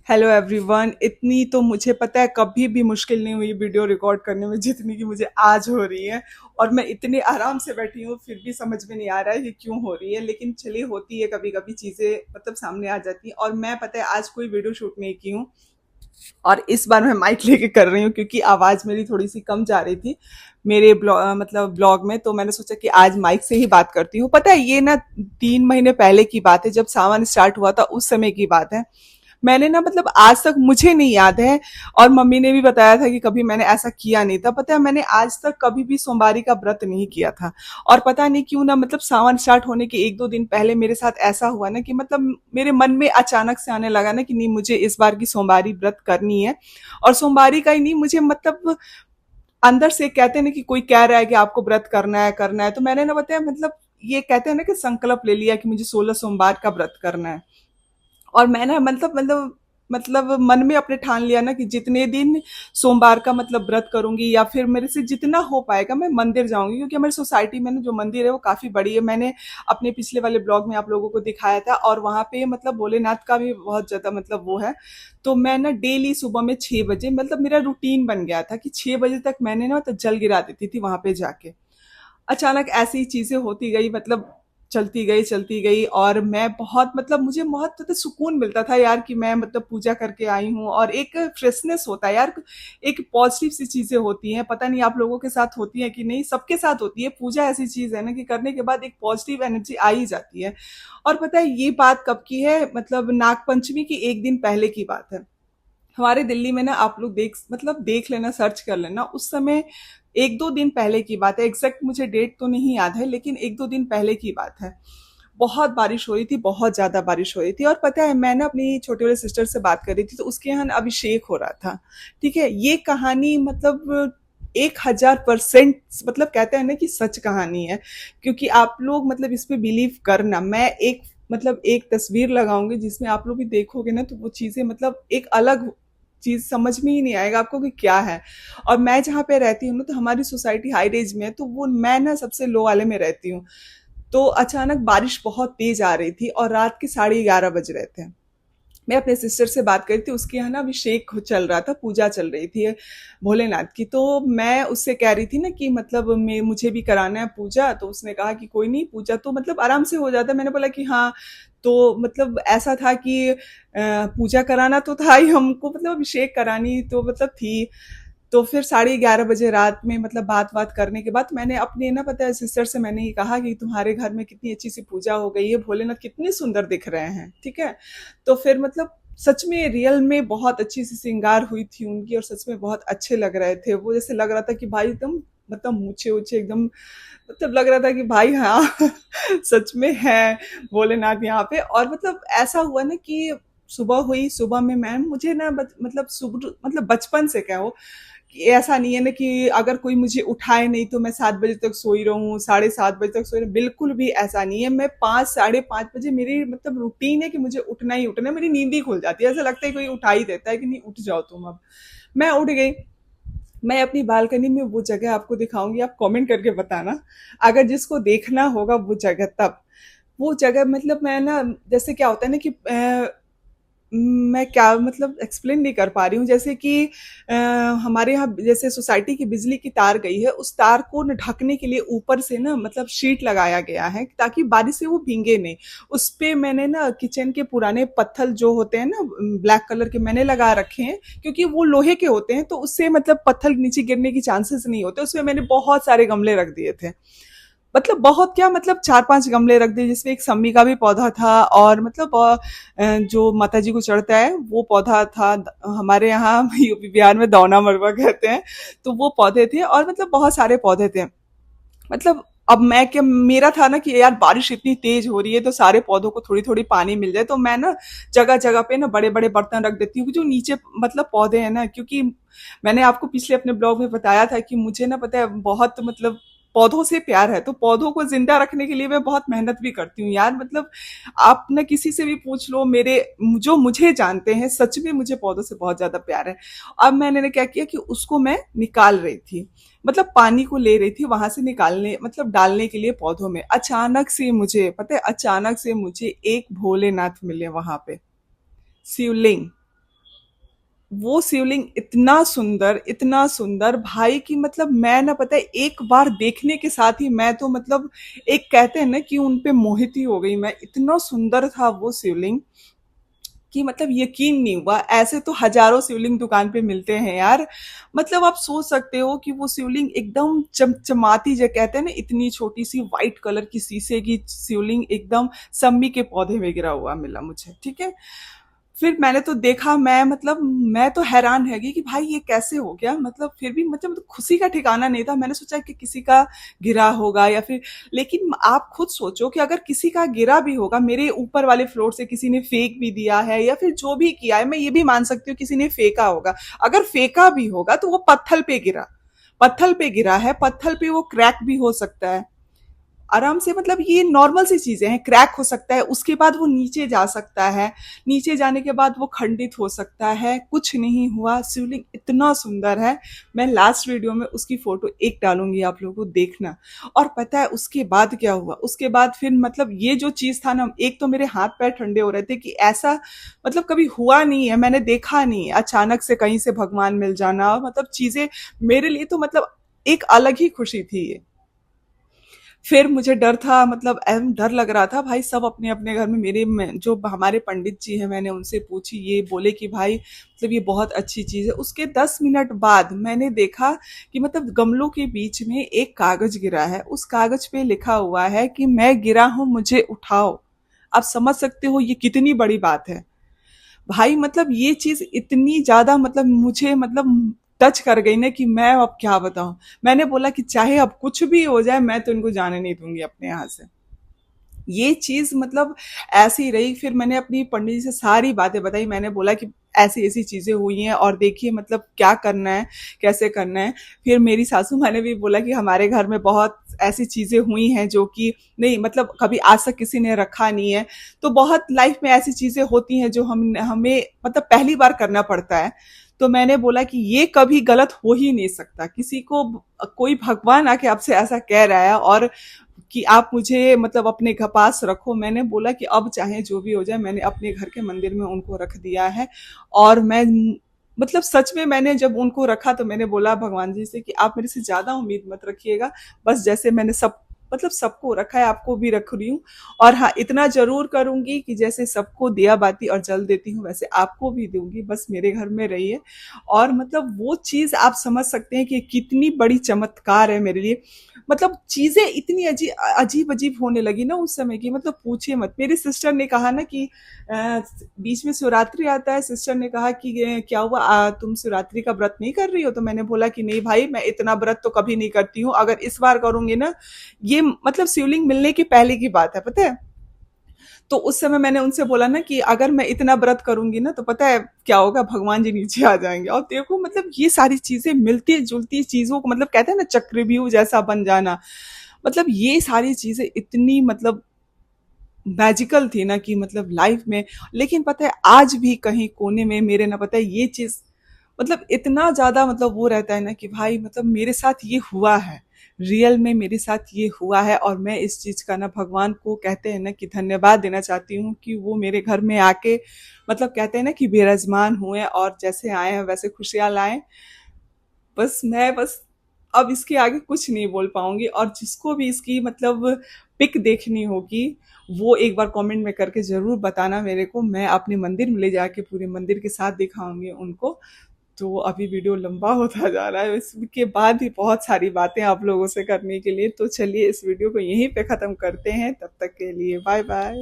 Hello everyone. इतनी तो मुझे पता है कभी भी मुश्किल नहीं हुई वीडियो रिकॉर्ड करने में जितनी कि मुझे आज हो रही है। और मैं इतने आराम से बैठी हूँ फिर भी समझ में नहीं आ रहा है कि क्यों हो रही है, लेकिन चलिए होती है, कभी कभी चीजें मतलब सामने आ जाती हैं। और मैं पता है आज कोई वीडियो शूट नहीं की हूँ, और इस बार मैं माइक लेके कर रही हूँ क्योंकि आवाज मेरी थोड़ी सी कम जा रही थी मेरे मतलब ब्लॉग में। तो मैंने सोचा कि आज माइक से ही बात करती हूँ। पता है ये ना 3 महीने पहले की बात है, जब सावन स्टार्ट हुआ था उस समय की बात है। मैंने ना मतलब आज तक मुझे नहीं याद है, और मम्मी ने भी बताया था कि कभी मैंने ऐसा किया नहीं था। पता है मैंने आज तक कभी भी सोमवारी का व्रत नहीं किया था। और पता नहीं क्यों ना मतलब सावन स्टार्ट होने के 1-2 दिन पहले मेरे साथ ऐसा हुआ ना कि मतलब मेरे मन में अचानक से आने लगा ना कि नहीं, मुझे इस बार की सोमवारी व्रत करनी है। और सोमवारी का ही नहीं, मुझे मतलब अंदर से कहते हैं ना कि कोई कह रहा है कि आपको व्रत करना है, तो मैंने ना बताया मतलब ये कहते हैं ना कि संकल्प ले लिया कि मुझे 16 सोमवार का व्रत करना है। और मैं ना मतलब मन में अपने ठान लिया ना कि जितने दिन सोमवार का मतलब व्रत करूंगी या फिर मेरे से जितना हो पाएगा मैं मंदिर जाऊंगी, क्योंकि हमारी सोसाइटी में ना जो मंदिर है वो काफी बड़ी है। मैंने अपने पिछले वाले ब्लॉग में आप लोगों को दिखाया था, और वहां पे मतलब भोलेनाथ का भी बहुत ज्यादा मतलब वो है। तो मैं ना डेली सुबह में 6 बजे मतलब मेरा रूटीन बन गया था कि 6 बजे तक मैंने ना तो जल गिरा देती थी वहां पे जाके। अचानक ऐसी चीजें होती गई, मतलब चलती गई, और मैं बहुत मतलब मुझे बहुत ज़्यादा सुकून मिलता था यार कि मैं मतलब पूजा करके आई हूँ, और एक फ्रेशनेस होता है यार। एक पॉजिटिव सी चीजें होती हैं, पता नहीं आप लोगों के साथ होती है कि नहीं, सबके साथ होती है। पूजा ऐसी चीज है ना कि करने के बाद एक पॉजिटिव एनर्जी आ ही जाती है। और पता है ये बात कब की है, मतलब नाग पंचमी की 1 दिन पहले की बात है। हमारे दिल्ली में ना आप लोग देख लेना, सर्च कर लेना उस समय। 1-2 दिन पहले की बात है, एग्जैक्ट मुझे डेट तो नहीं याद है, लेकिन 1-2 दिन पहले की बात है। बहुत बारिश हो रही थी, बहुत ज्यादा बारिश हो रही थी। और पता है मैं ना अपनी छोटे वाले सिस्टर से बात कर रही थी, तो उसके यहाँ ना अभिषेक हो रहा था। ठीक है, ये कहानी मतलब 1000% मतलब कहते हैं ना कि सच कहानी है। क्योंकि आप लोग मतलब इस पे बिलीव करना, मैं एक मतलब एक तस्वीर लगाऊंगी जिसमें आप लोग भी देखोगे ना, तो वो चीजें मतलब एक अलग चीज समझ में ही नहीं आएगा आपको कि क्या है। और मैं जहाँ पे रहती हूँ ना, तो हमारी सोसाइटी हाई रेंज में है, तो वो मैं ना सबसे लो वाले में रहती हूँ। तो अचानक बारिश बहुत तेज आ रही थी और रात के 11:30 बज रहे थे। मैं अपने सिस्टर से बात करी थी, उसके यहाँ ना अभिषेक चल रहा था, पूजा चल रही थी भोलेनाथ की। तो मैं उससे कह रही थी ना कि मतलब मैं मुझे भी कराना है पूजा। तो उसने कहा कि कोई नहीं, पूजा तो मतलब आराम से हो जाता है। मैंने बोला कि हाँ। तो मतलब ऐसा था कि पूजा कराना तो था ही हमको, मतलब अभिषेक करानी तो मतलब थी। तो फिर 11:30 बजे रात में मतलब बात बात करने के बाद मैंने अपने ना पता है सिस्टर से मैंने ये कहा कि तुम्हारे घर में कितनी अच्छी सी पूजा हो गई है, भोलेनाथ कितने सुंदर दिख रहे हैं। ठीक है। तो फिर मतलब सच में रियल में बहुत अच्छी सी श्रृंगार हुई थी उनकी, और सच में बहुत अच्छे लग रहे थे वो। जैसे लग रहा था कि भाई एकदम मतलब मूछे ऊछे एकदम, मतलब लग रहा था कि भाई हाँ सच में है भोलेनाथ यहाँ पे। और मतलब ऐसा हुआ ना कि सुबह हुई, सुबह में मैम मुझे ना मतलब सुबह मतलब बचपन से क्या हो कि ऐसा नहीं है ना कि अगर कोई मुझे उठाए नहीं तो मैं 7 बजे तक सोई रहूं, 7:30 बजे तक सोई रहूं, बिल्कुल भी ऐसा नहीं है। मैं 5, 5:30 बजे मेरी मतलब रूटीन है कि मुझे उठना ही उठना है, मेरी नींद ही खुल जाती है। ऐसा लगता है कोई उठा ही देता है कि नहीं उठ जाओ तुम अब। मैं उठ गई। मैं अपनी बालकनी में वो जगह आपको दिखाऊंगी, आप कमेंट करके बताना अगर जिसको देखना होगा वो जगह। तब वो जगह मतलब मैं ना, जैसे क्या होता है ना कि मैं क्या मतलब एक्सप्लेन नहीं कर पा रही हूँ। जैसे कि हमारे यहाँ जैसे सोसाइटी की बिजली की तार गई है, उस तार को न ढकने के लिए ऊपर से ना मतलब शीट लगाया गया है ताकि बारिश से वो भींगे नहीं। उस पे मैंने ना किचन के पुराने पत्थर जो होते हैं ना ब्लैक कलर के, मैंने लगा रखे हैं, क्योंकि वो लोहे के होते हैं तो उससे मतलब पत्थर नीचे गिरने की चांसेस नहीं होते। उसमें मैंने बहुत सारे गमले रख दिए थे, मतलब बहुत क्या मतलब 4-5 गमले रख दिए, जिसमें एक सम्मी का भी पौधा था, और मतलब जो माता जी को चढ़ता है वो पौधा था। हमारे यहाँ यूपी बिहार में दौना मरवा कहते हैं, तो वो पौधे थे, और मतलब बहुत सारे पौधे थे। मतलब अब मैं क्या, मेरा था ना कि यार बारिश इतनी तेज हो रही है तो सारे पौधों को थोड़ी थोड़ी पानी मिल जाए, तो मैं ना जगह जगह पे ना बड़े बड़े बर्तन रख देती हूँ जो नीचे मतलब पौधे हैं ना। क्योंकि मैंने आपको पिछले अपने ब्लॉग में बताया था कि मुझे ना पता है बहुत मतलब पौधों से प्यार है, तो पौधों को जिंदा रखने के लिए मैं बहुत मेहनत भी करती हूँ यार। मतलब आप ना किसी से भी पूछ लो, मेरे जो मुझे जानते हैं, सच में मुझे पौधों से बहुत ज्यादा प्यार है। अब मैंने क्या किया कि उसको मैं निकाल रही थी, मतलब पानी को ले रही थी वहां से निकालने मतलब डालने के लिए पौधों में। अचानक से मुझे पता है, अचानक से मुझे एक भोलेनाथ मिले वहां पे, शिवलिंग। वो शिवलिंग इतना सुंदर भाई कि मतलब मैं ना पता है एक बार देखने के साथ ही मैं तो मतलब एक कहते हैं ना कि उन पे मोहित ही हो गई मैं। इतना सुंदर था वो शिवलिंग कि मतलब यकीन नहीं हुआ। ऐसे तो हजारों शिवलिंग दुकान पे मिलते हैं यार। मतलब आप सोच सकते हो कि वो शिवलिंग एकदम चमचमाती, जो कहते हैं ना, इतनी छोटी सी व्हाइट कलर की शीशे की शिवलिंग एकदम सम्मी के पौधे में गिरा हुआ मिला मुझे, ठीक है। फिर मैंने तो देखा, मैं मतलब मैं तो हैरान रह गई कि भाई ये कैसे हो गया। मतलब फिर भी मतलब खुशी का ठिकाना नहीं था। मैंने सोचा कि किसी का गिरा होगा या फिर, लेकिन आप खुद सोचो कि अगर किसी का गिरा भी होगा, मेरे ऊपर वाले फ्लोर से किसी ने फेंक भी दिया है या फिर जो भी किया है, मैं ये भी मान सकती हूँ किसी ने फेंका होगा। अगर फेंका भी होगा तो वो पत्थर पे गिरा, पत्थर पे गिरा है, पत्थर पे वो क्रैक भी हो सकता है आराम से। मतलब ये नॉर्मल सी चीजें हैं, क्रैक हो सकता है, उसके बाद वो नीचे जा सकता है, नीचे जाने के बाद वो खंडित हो सकता है। कुछ नहीं हुआ, शिवलिंग इतना सुंदर है। मैं लास्ट वीडियो में उसकी फोटो एक डालूंगी, आप लोगों को देखना। और पता है उसके बाद क्या हुआ, उसके बाद फिर मतलब ये जो चीज था ना, एक तो मेरे हाथ पैर ठंडे हो रहे थे कि ऐसा मतलब कभी हुआ नहीं है, मैंने देखा नहीं है अचानक से कहीं से भगवान मिल जाना। मतलब चीजें मेरे लिए तो मतलब एक अलग ही खुशी थी ये। फिर मुझे डर था, मतलब एम डर लग रहा था भाई। सब अपने अपने घर में, जो हमारे पंडित जी हैं, मैंने उनसे पूछी, ये बोले कि भाई मतलब ये बहुत अच्छी चीज है। उसके 10 मिनट बाद मैंने देखा कि मतलब गमलों के बीच में एक कागज गिरा है, उस कागज पे लिखा हुआ है कि मैं गिरा हूं मुझे उठाओ। आप समझ सकते हो ये कितनी बड़ी बात है भाई। मतलब ये चीज इतनी ज्यादा मतलब मुझे मतलब टच कर गई ना कि मैं अब क्या बताऊं। मैंने बोला कि चाहे अब कुछ भी हो जाए, मैं तो इनको जाने नहीं दूंगी अपने यहाँ से। ये चीज मतलब ऐसी रही। फिर मैंने अपनी पंडित जी से सारी बातें बताई। मैंने बोला कि ऐसी ऐसी चीजें हुई हैं और देखिए मतलब क्या करना है, कैसे करना है। फिर मेरी सासू माँ ने भी बोला कि हमारे घर में बहुत ऐसी चीजें हुई हैं जो कि नहीं, मतलब कभी आज तक किसी ने रखा नहीं है। तो बहुत लाइफ में ऐसी चीजें होती हैं जो हमें मतलब पहली बार करना पड़ता है। तो मैंने बोला कि ये कभी गलत हो ही नहीं सकता। किसी को कोई भगवान आके आपसे ऐसा कह रहा है और कि आप मुझे मतलब अपने पास रखो। मैंने बोला कि अब चाहे जो भी हो जाए, मैंने अपने घर के मंदिर में उनको रख दिया है। और मैं मतलब सच में मैंने जब उनको रखा तो मैंने बोला भगवान जी से कि आप मेरे से ज्यादा उम्मीद मत रखिएगा। बस जैसे मैंने सब मतलब सबको रखा है, आपको भी रख रही हूँ। और हाँ, इतना जरूर करूंगी कि जैसे सबको दिया बाती और जल देती हूँ, वैसे आपको भी दूंगी। बस मेरे घर में रहिए। और मतलब वो चीज आप समझ सकते हैं कि कितनी बड़ी चमत्कार है मेरे लिए। मतलब चीजें इतनी अजीब अजीब होने लगी ना उस समय की, मतलब पूछिए मत। मेरी सिस्टर ने कहा ना कि बीच में शिवरात्रि आता है, सिस्टर ने कहा कि क्या हुआ, तुम शिवरात्रि का व्रत नहीं कर रही हो? तो मैंने बोला कि नहीं भाई, मैं इतना व्रत तो कभी नहीं करती हूँ। अगर इस बार करूंगी ना, ये मतलब शिवलिंग मिलने की पहले की बात है, पता है। तो उस समय मैंने उनसे बोला ना कि अगर मैं इतना व्रत करूंगी ना, तो पता है क्या होगा, भगवान जी नीचे आ जाएंगे। और देखो मतलब ये सारी चीजें मिलती जुलती चीजों को, मतलब कहते हैं ना चक्रव्यूह जैसा बन जाना। मतलब ये सारी चीजें इतनी मतलब मैजिकल थी ना कि मतलब लाइफ में। लेकिन पता है आज भी कहीं कोने में मेरे ना, पता है ये चीज मतलब इतना ज्यादा मतलब वो रहता है ना कि भाई मतलब मेरे साथ ये हुआ है, रियल में मेरे साथ ये हुआ है। और मैं इस चीज का ना भगवान को कहते हैं ना कि धन्यवाद देना चाहती हूँ कि वो मेरे घर में आके मतलब कहते हैं ना कि बेरजमान हुए और जैसे आए हैं वैसे खुशियां लाए। बस अब इसके आगे कुछ नहीं बोल पाऊंगी। और जिसको भी इसकी मतलब पिक देखनी होगी, वो एक बार कमेंट में करके जरूर बताना मेरे को। मैं अपने मंदिर में ले जाके पूरे मंदिर के साथ दिखाऊंगी उनको। तो अभी वीडियो लंबा होता जा रहा है, इसके बाद भी बहुत सारी बातें आप लोगों से करने के लिए। तो चलिए इस वीडियो को यहीं पे खत्म करते हैं, तब तक के लिए बाय बाय।